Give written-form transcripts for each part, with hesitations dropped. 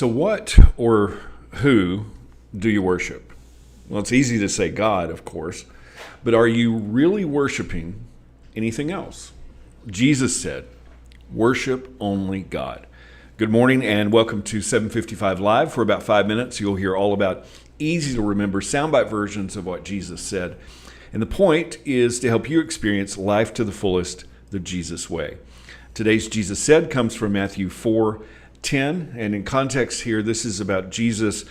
So what or who do you worship? Well, it's easy to say God, of course, but are you really worshiping anything else? Jesus said, worship only God. Good morning and welcome to 755 Live. For about 5 minutes, you'll hear all about easy to remember soundbite versions of what Jesus said. And the point is to help you experience life to the fullest the Jesus way. Today's Jesus Said comes from Matthew 4:10, and in context here, this is about Jesus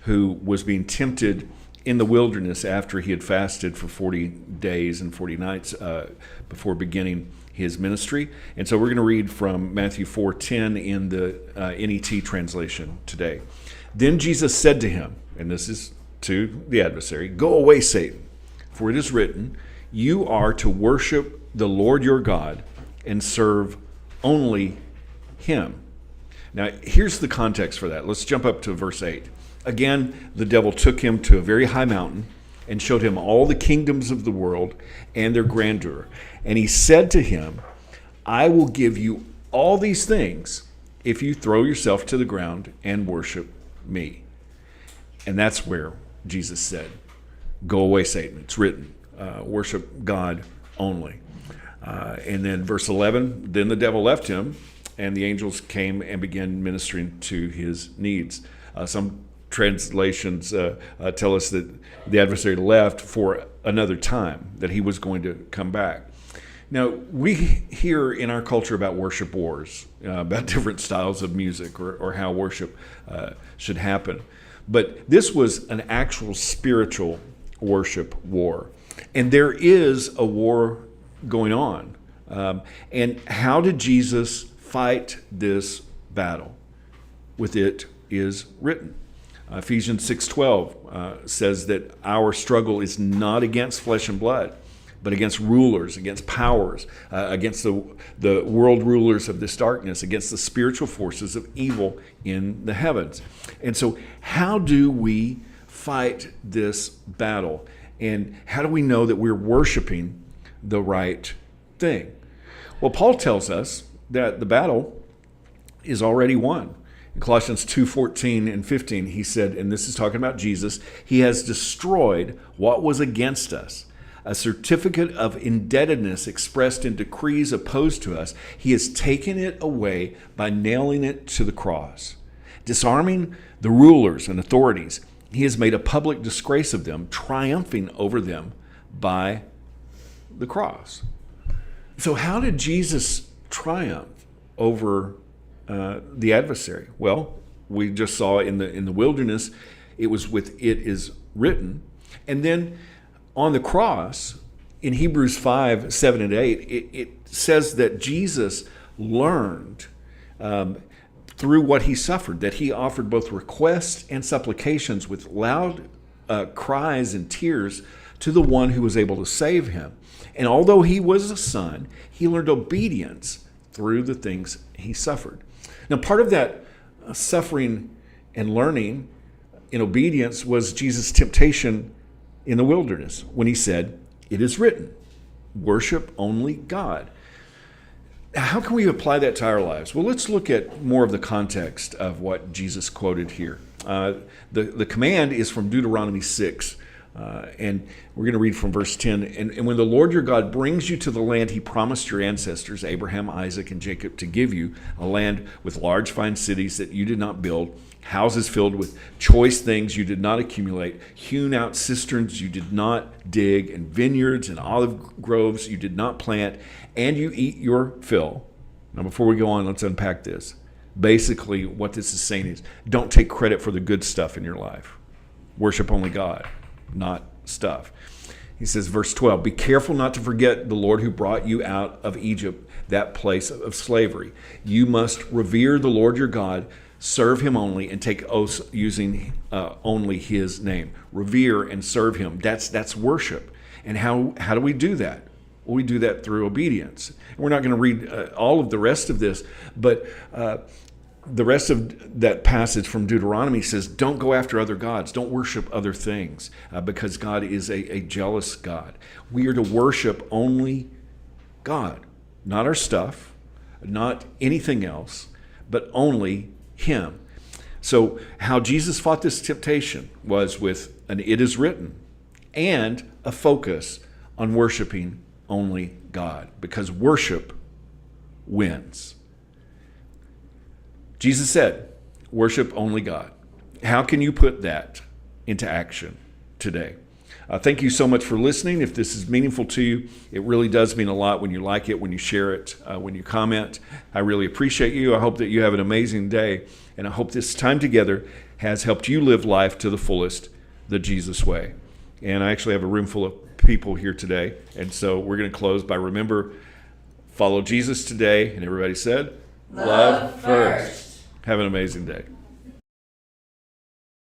who was being tempted in the wilderness after he had fasted for 40 days and 40 nights before beginning his ministry. And so we're going to read from Matthew 4:10 in the NET translation today. Then Jesus said to him, and this is to the adversary, "Go away, Satan, for it is written, you are to worship the Lord your God and serve only him." Now, here's the context for that. Let's jump up to verse 8. Again, the devil took him to a very high mountain and showed him all the kingdoms of the world and their grandeur. And he said to him, "I will give you all these things if you throw yourself to the ground and worship me." And that's where Jesus said, "Go away, Satan. It's written, worship God only." And then verse 11, then the devil left him, and the angels came and began ministering to his needs. Some translations tell us that the adversary left for another time, that he was going to come back. Now, we hear in our culture about worship wars, about different styles of music or how worship should happen. But this was an actual spiritual worship war. And there is a war going on. And how did Jesus fight this battle? With it is written. Ephesians 6:12 says that our struggle is not against flesh and blood, but against rulers, against powers, against the world rulers of this darkness, against the spiritual forces of evil in the heavens. And so how do we fight this battle? And how do we know that we're worshiping the right thing? Well, Paul tells us that the battle is already won. In Colossians 2:14 and 15, he said, and this is talking about Jesus, he has destroyed what was against us, a certificate of indebtedness expressed in decrees opposed to us. He has taken it away by nailing it to the cross. Disarming the rulers and authorities, he has made a public disgrace of them, triumphing over them by the cross. So how did Jesus triumph over the adversary? Well, we just saw in the wilderness, it was with "it is written." And then on the cross, in Hebrews 5:7 and 8, it says that Jesus learned through what he suffered, that he offered both requests and supplications with loud cries and tears to the one who was able to save him. And although he was a son, he learned obedience through the things he suffered. Now, part of that suffering and learning in obedience was Jesus' temptation in the wilderness when he said, "It is written, worship only God." How can we apply that to our lives? Well, let's look at more of the context of what Jesus quoted here. The command is from Deuteronomy 6. And we're going to read from verse 10. And when the Lord your God brings you to the land he promised your ancestors, Abraham, Isaac, and Jacob, to give you, a land with large, fine cities that you did not build, houses filled with choice things you did not accumulate, hewn out cisterns you did not dig, and vineyards and olive groves you did not plant, and you eat your fill. Now, before we go on, let's unpack this. Basically, what this is saying is, don't take credit for the good stuff in your life. Worship only God, not stuff. He says, verse 12, "Be careful not to forget the Lord who brought you out of Egypt, that place of slavery. You must revere the Lord your God, serve him only, and take oaths using only his name." Revere and serve him. That's worship. And how do we do that? Well, we do that through obedience. We're not going to read all of the rest of this, but the rest of that passage from Deuteronomy says, don't go after other gods. Don't worship other things because God is a jealous God. We are to worship only God, not our stuff, not anything else, but only him. So how Jesus fought this temptation was with an "it is written" and a focus on worshiping only God, because worship wins. Jesus said, worship only God. How can you put that into action today? Thank you so much for listening. If this is meaningful to you, it really does mean a lot when you like it, when you share it, when you comment. I really appreciate you. I hope that you have an amazing day, and I hope this time together has helped you live life to the fullest, the Jesus way. And I actually have a room full of people here today, and so we're going to close by remember, follow Jesus today, and everybody said, love first. Have an amazing day.